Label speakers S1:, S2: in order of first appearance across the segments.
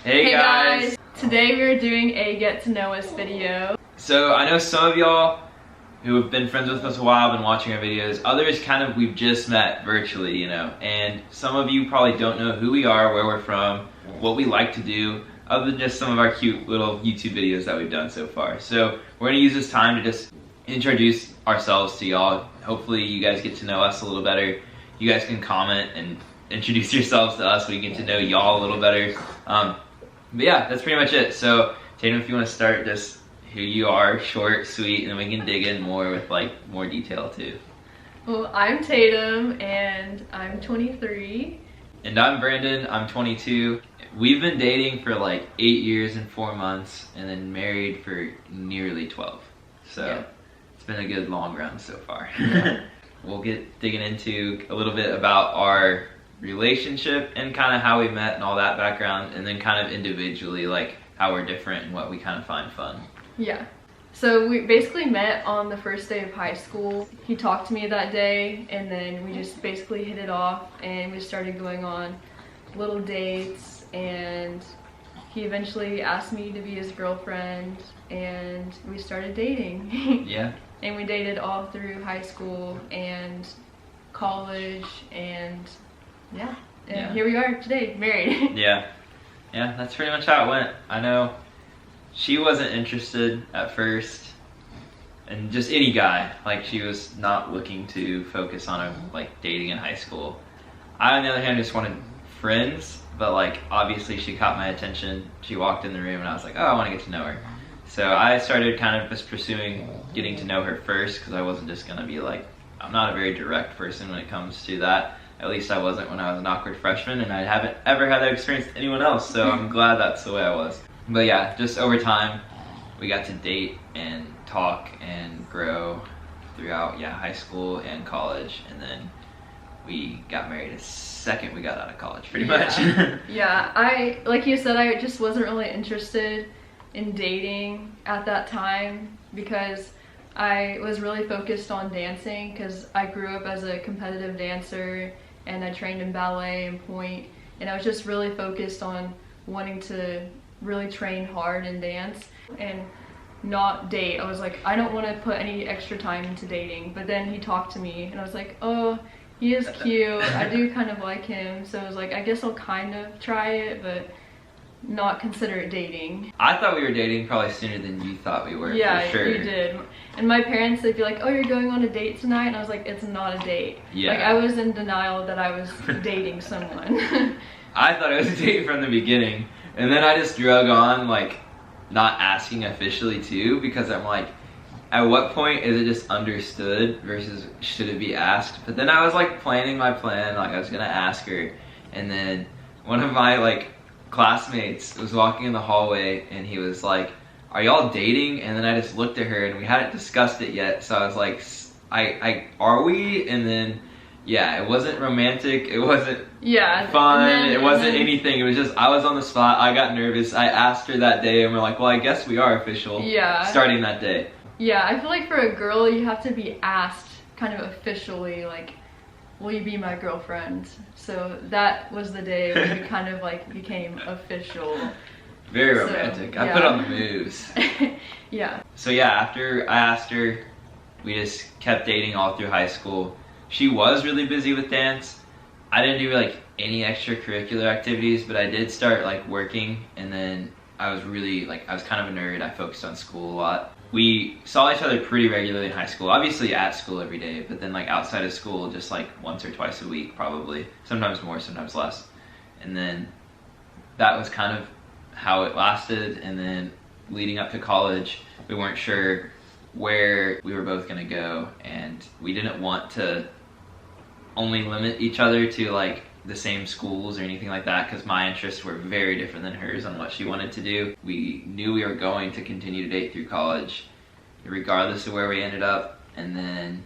S1: Hey guys!
S2: Today we are doing a get to know us video.
S1: So I know some of y'all who have been friends with us a while, been watching our videos. Others kind of we've just met virtually, you know. And some of you probably don't know who we are, where we're from, what we like to do, other than just some of our cute little YouTube videos that we've done so far. So we're gonna use this time to just introduce ourselves to y'all. Hopefully you guys get to know us a little better. You guys can comment and introduce yourselves to us. We get to know y'all a little better. But yeah, that's pretty much it. So Tatum, if you want to start, just who you are, short, sweet, and then we can dig in more with like more detail too.
S2: Well, I'm Tatum and I'm 23.
S1: And I'm Brandon, I'm 22. We've been dating for like 8 years and 4 months, and then married for nearly 12. So yeah. It's been a good long run so far.
S2: Yeah.
S1: We'll get digging into a little bit about our relationship and kind of how we met and all that background, and then kind of individually like how we're different and what we kind of find fun.
S2: Yeah. So we basically met on the first day of high school. He talked to me that day, and then we just basically hit it off, and we started going on little dates, and he eventually asked me to be his girlfriend, and we started dating.
S1: Yeah.
S2: And we dated all through high school and college, and yeah, and here we are today, married.
S1: Yeah, that's pretty much how it went. I know she wasn't interested at first, and just any guy, like she was not looking to focus on a, like dating in high school. I, on the other hand, just wanted friends, but like obviously she caught my attention. She walked in the room and I was like, oh, I want to get to know her. So I started kind of just pursuing getting to know her first, because I wasn't just gonna be like, I'm not a very direct person when it comes to that. At least I wasn't when I was an awkward freshman, and I haven't ever had that experience with anyone else, so I'm glad that's the way I was. But yeah, just over time, we got to date and talk and grow throughout, high school and college, and then we got married the second we got out of college, pretty much.
S2: Yeah, like you said, I just wasn't really interested in dating at that time, because I was really focused on dancing, because I grew up as a competitive dancer and I trained in ballet and pointe, and I was just really focused on wanting to really train hard and dance and not date. I was like, I don't want to put any extra time into dating. But then he talked to me and I was like, oh, he is cute. I do kind of like him. So I was like, I guess I'll kind of try it, but not consider it dating.
S1: I thought we were dating probably sooner than you thought we were.
S2: Yeah,
S1: for sure.
S2: You did. And my parents, they'd be like, oh, you're going on a date tonight? And I was like, it's not a date.
S1: Yeah.
S2: Like, I was in denial that I was dating someone.
S1: I thought it was a date from the beginning, and then I just drug on, like, not asking officially too, because I'm like, at what point is it just understood versus should it be asked? But then I was like planning my plan, like I was gonna ask her, and then one of my like classmates was walking in the hallway and he was like, are y'all dating? And then I just looked at her and we hadn't discussed it yet, so I was like, are we? And then it wasn't romantic, it wasn't fun, it wasn't anything, it was just, I was on the spot, I got nervous, I asked her that day, and we're like, well, I guess we are official starting that day.
S2: Yeah, I feel like for a girl, you have to be asked kind of officially, like, will you be my girlfriend? So that was the day when we kind of like became official.
S1: Very romantic. I put on the moves.
S2: Yeah.
S1: So yeah, after I asked her, we just kept dating all through high school. She was really busy with dance. I didn't do like any extracurricular activities, but I did start like working, and then I was really like, I was kind of a nerd. I focused on school a lot. We saw each other pretty regularly in high school, obviously at school every day, but then like outside of school, just like once or twice a week probably, sometimes more, sometimes less. And then that was kind of how it lasted. And then leading up to college, we weren't sure where we were both gonna go, and we didn't want to only limit each other to like the same schools or anything like that, because my interests were very different than hers on what she wanted to do. We knew we were going to continue to date through college regardless of where we ended up, and then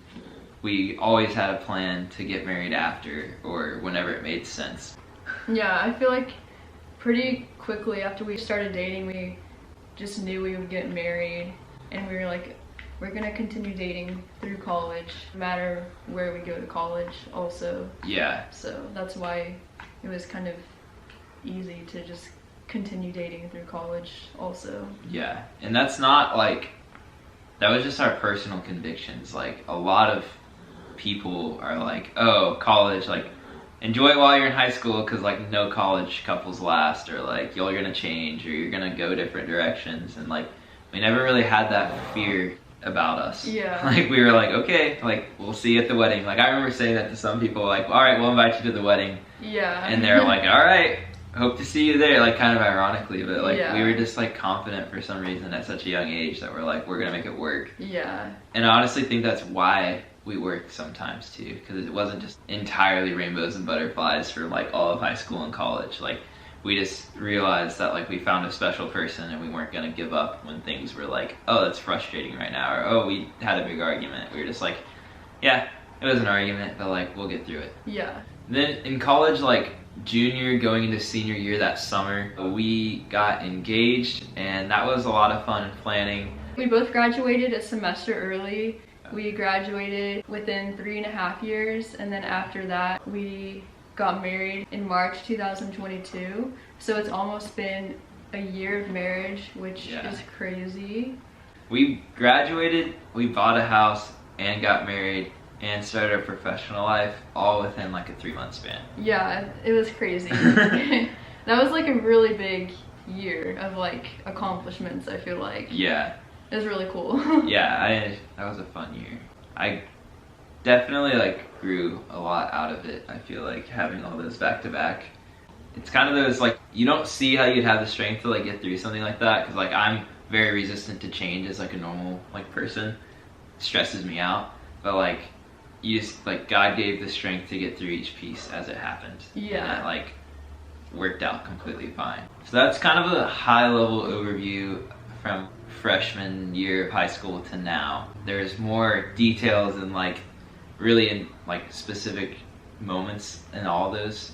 S1: we always had a plan to get married after, or whenever it made sense.
S2: Yeah, I feel like pretty quickly after we started dating, we just knew we would get married, and we were like, we're gonna continue dating through college, no matter where we go to college also.
S1: Yeah.
S2: So that's why it was kind of easy to just continue dating through college also.
S1: Yeah, and that's not like, that was just our personal convictions. Like, a lot of people are like, oh, college, like, enjoy it while you're in high school because, like, no college couples last, or like, you're gonna change, or you're gonna go different directions. And like, we never really had that fear about us.
S2: Yeah.
S1: Like, we were like, okay, like, we'll see you at the wedding. Like, I remember saying that to some people, like, all right, we'll invite you to the wedding.
S2: Yeah.
S1: And they're like, all right, hope to see you there, like, kind of ironically, but like,
S2: Yeah.
S1: we were just like confident for some reason at such a young age that we're like, we're gonna make it work.
S2: Yeah.
S1: And I honestly think that's why we worked sometimes too, because it wasn't just entirely rainbows and butterflies for like all of high school and college. Like, we just realized that like we found a special person and we weren't gonna give up when things were like, oh, that's frustrating right now, or oh, we had a big argument. We were just like, yeah, it was an argument, but like, we'll get through it.
S2: Yeah.
S1: Then in college, like junior going into senior year that summer, we got engaged, and that was a lot of fun and planning.
S2: We both graduated a semester early. We graduated within 3.5 years, and then after that we got married in March 2022. So it's almost been a year of marriage, which is crazy.
S1: We graduated, we bought a house, and got married, and started our professional life all within like a 3-month span.
S2: Yeah, it was crazy. That was like a really big year of like accomplishments, I feel like.
S1: Yeah.
S2: It was really cool.
S1: Yeah, that was a fun year. I definitely like grew a lot out of it. I feel like having all those back to back. It's kind of those like, you don't see how you'd have the strength to like get through something like that, because like I'm very resistant to change as like a normal like person. It stresses me out, but like you just like, God gave the strength to get through each piece as it happened.
S2: Yeah.
S1: And it like worked out completely fine. So that's kind of a high level overview from freshman year of high school to now. There's more details and like really in like specific moments in all those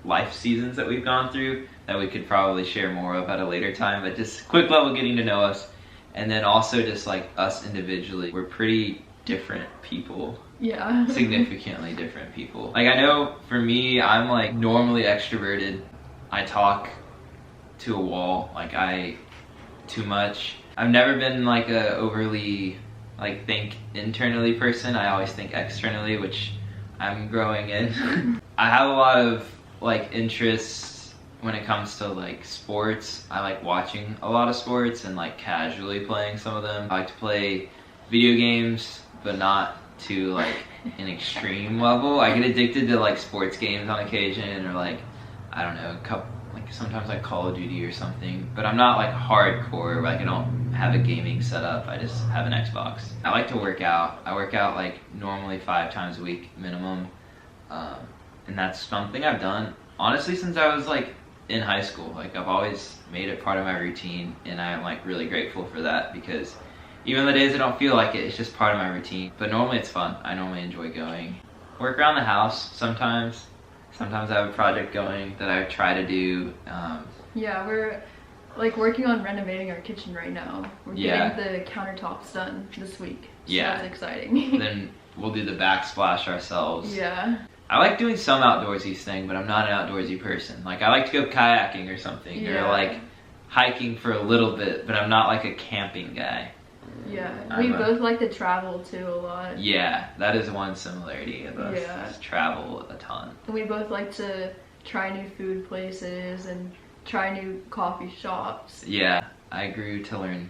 S1: life seasons that we've gone through that we could probably share more of at a later time, but just quick level getting to know us. And then also just like us individually, we're pretty different people.
S2: Yeah.
S1: Significantly different people. Like, I know for me, I'm like normally extroverted. I talk to a wall, like too much. I've never been like a overly like think internally person. I always think externally, which I'm growing in. I have a lot of like interests when it comes to like sports. I like watching a lot of sports and like casually playing some of them. I like to play video games, but not to like an extreme level. I get addicted to like sports games on occasion, or like, I don't know, sometimes like Call of Duty or something, but I'm not like hardcore, like I don't have a gaming setup, I just have an Xbox. I like to work out. I work out like normally 5 times a week minimum, and that's something I've done honestly since I was like in high school. Like, I've always made it part of my routine, and I'm like really grateful for that, because even the days I don't feel like it, it's just part of my routine. But normally it's fun. I normally enjoy going. Work around the house sometimes. Sometimes I have a project going that I try to do.
S2: Yeah, we're like working on renovating our kitchen right now. We're getting the countertops done this week. So that's exciting.
S1: Then we'll do the backsplash ourselves.
S2: Yeah.
S1: I like doing some outdoorsy thing, but I'm not an outdoorsy person. Like, I like to go kayaking or something, or like hiking for a little bit, but I'm not like a camping guy.
S2: Yeah, we both like to travel too a lot.
S1: Yeah, that is one similarity of us.
S2: Yeah.
S1: Is travel a ton.
S2: And we both like to try new food places and try new coffee shops.
S1: Yeah, I grew to learn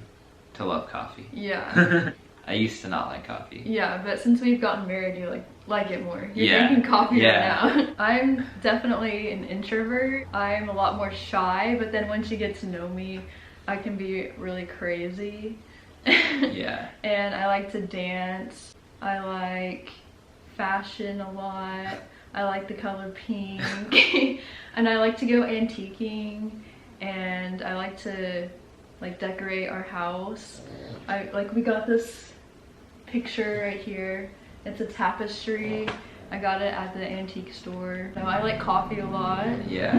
S1: to love coffee.
S2: Yeah.
S1: I used to not like coffee.
S2: Yeah, but since we've gotten married, you like it more. You're
S1: Yeah.
S2: drinking coffee
S1: Yeah.
S2: right now. I'm definitely an introvert. I'm a lot more shy, but then once you get to know me, I can be really crazy.
S1: Yeah.
S2: And I like to dance. I like fashion a lot. I like the color pink. And I like to go antiquing, and I like to like decorate our house. We got this picture right here. It's a tapestry. I got it at the antique store. So I like coffee a lot.
S1: Yeah.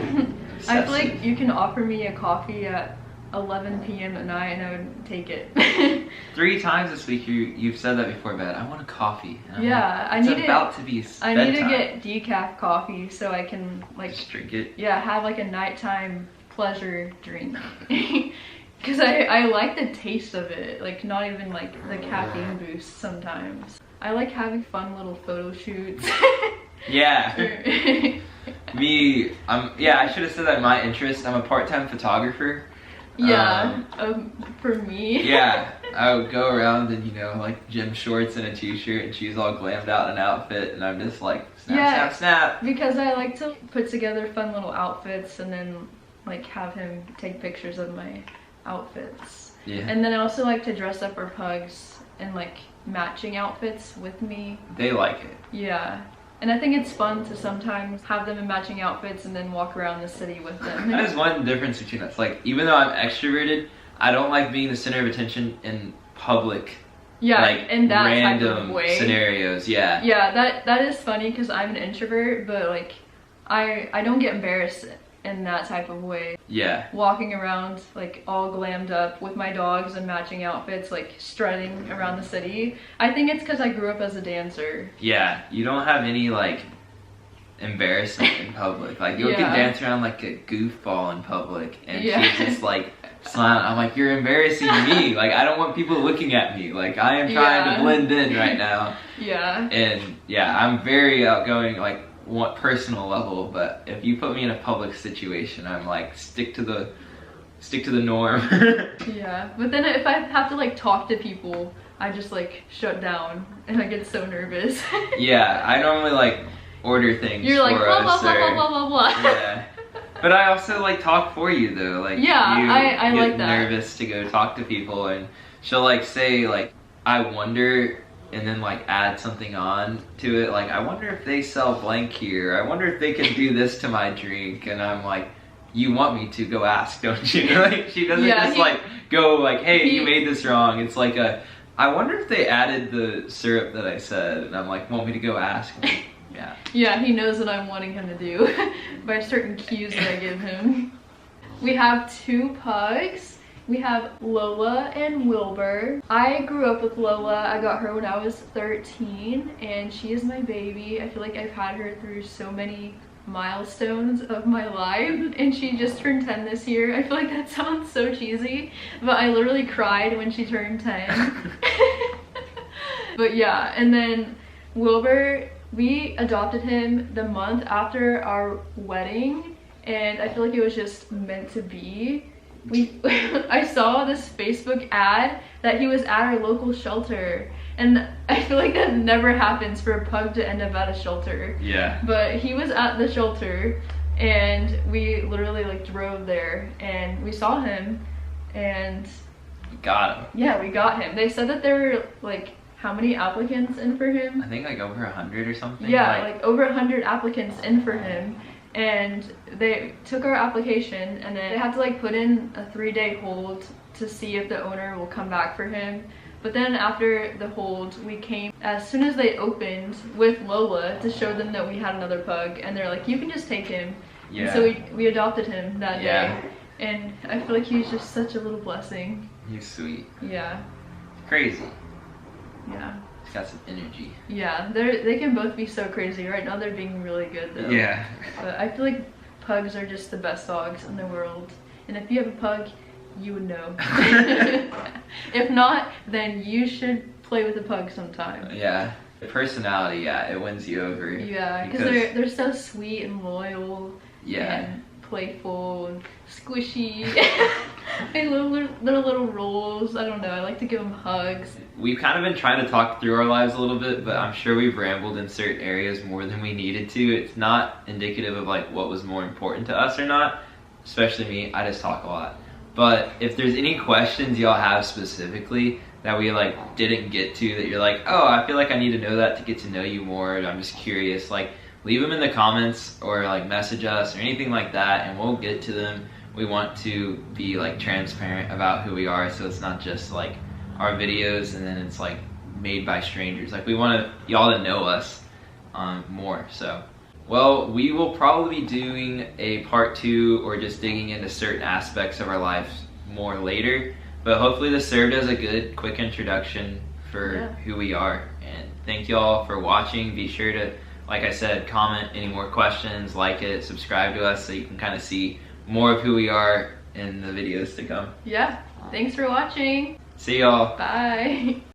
S2: I feel like you can offer me a coffee at 11 p.m. at night and I would take it.
S1: 3 times this week you've said that before bed. I want a coffee. And I'm
S2: Yeah,
S1: like, it's about to be
S2: I need to
S1: bedtime.
S2: get decaf coffee so I can like
S1: Just drink it.
S2: yeah, have like a nighttime pleasure drink. Because I like the taste of it, like not even like the caffeine boost sometimes. I like having fun little photo shoots.
S1: Yeah. I should have said that my interest, I'm a part-time photographer.
S2: Yeah, for me.
S1: Yeah, I would go around in, you know, like gym shorts and a t-shirt, and she's all glammed out in an outfit, and I'm just like, snap, snap, snap.
S2: Because I like to put together fun little outfits and then like have him take pictures of my outfits.
S1: Yeah.
S2: And then I also like to dress up our pugs in like matching outfits with me.
S1: They like it.
S2: Yeah. And I think it's fun to sometimes have them in matching outfits and then walk around the city with them.
S1: That is one difference between us. Like, even though I'm extroverted, I don't like being the center of attention in public.
S2: Yeah,
S1: like,
S2: in that
S1: random
S2: type of way.
S1: Scenarios. Yeah.
S2: Yeah, that is funny because I'm an introvert, but like I don't get embarrassed in that type of way.
S1: Yeah.
S2: Walking around like all glammed up with my dogs and matching outfits, like strutting around the city. I think it's because I grew up as a dancer.
S1: Yeah, you don't have any like embarrassment in public. Like, you can dance around like a goofball in public, and she's just like smiling. I'm like, you're embarrassing me. Like, I don't want people looking at me. Like, I am trying to blend in right now.
S2: Yeah.
S1: And yeah, I'm very outgoing, like, personal level, but if you put me in a public situation, I'm like, stick to the norm.
S2: Yeah, but then if I have to like talk to people, I just like shut down and I get so nervous.
S1: Yeah, I normally like order things.
S2: You're like
S1: for
S2: blah,
S1: us,
S2: blah, blah, blah, blah, blah.
S1: Yeah, but I also like talk for you though. Like,
S2: yeah,
S1: you
S2: I
S1: get
S2: like that.
S1: nervous to go talk to people, and she'll like say like, I wonder, and then like add something on to it, like, I wonder if they sell blank here, I wonder if they can do this to my drink, and I'm like, you want me to go ask, don't you? Like, she doesn't like go like, hey, you made this wrong. It's like I wonder if they added the syrup that I said, and I'm like, want me to go ask? Yeah.
S2: Yeah, he knows what I'm wanting him to do by certain cues that I give him. We have 2 pugs. We have Lola and Wilbur. I grew up with Lola. I got her when I was 13, and she is my baby. I feel like I've had her through so many milestones of my life, and she just turned 10 this year. I feel like that sounds so cheesy, but I literally cried when she turned 10. But yeah, and then Wilbur, we adopted him the month after our wedding, and I feel like it was just meant to be. I saw this Facebook ad that he was at our local shelter, and I feel like that never happens for a pug to end up at a shelter.
S1: Yeah.
S2: But he was at the shelter, and we literally like drove there, and we saw him, and
S1: we got him.
S2: Yeah, we got him. They said that there were like how many applicants in for him?
S1: I think like over 100 or something.
S2: Yeah, like over 100 applicants in for him. And they took our application, and then they have to like put in a 3-day hold to see if the owner will come back for him. But then after the hold, we came as soon as they opened with Lola to show them that we had another pug, and they're like, you can just take him. Yeah. And so we adopted him that day. And I feel like he's just such a little blessing.
S1: He's sweet.
S2: Yeah.
S1: Crazy.
S2: Yeah.
S1: He's got some energy.
S2: Yeah, they can both be so crazy. Right now they're being really good though.
S1: Yeah.
S2: But I feel like pugs are just the best dogs in the world. And if you have a pug, you would know. If not, then you should play with a pug sometime.
S1: Yeah. The personality, yeah, it wins you over.
S2: Yeah, because they're so sweet and loyal.
S1: Yeah.
S2: And playful and squishy. I love their little rolls. I don't know, I like to give them hugs.
S1: We've kind of been trying to talk through our lives a little bit, but I'm sure we've rambled in certain areas more than we needed to. It's not indicative of like what was more important to us or not, especially me. I just talk a lot. But if there's any questions y'all have specifically that we like didn't get to, that you're like, oh, I feel like I need to know that to get to know you more, and I'm just curious, like, leave them in the comments or like message us or anything like that, and we'll get to them. We want to be like transparent about who we are, so it's not just like our videos and then it's like made by strangers. Like, we want y'all to know us more. So, well, we will probably be doing a part 2 or just digging into certain aspects of our lives more later, but hopefully this served as a good quick introduction for who we are. And thank y'all for watching. Be sure to, like I said, comment any more questions, like it, subscribe to us so you can kind of see more of who we are in the videos to come.
S2: Yeah. Thanks for watching.
S1: See y'all.
S2: Bye.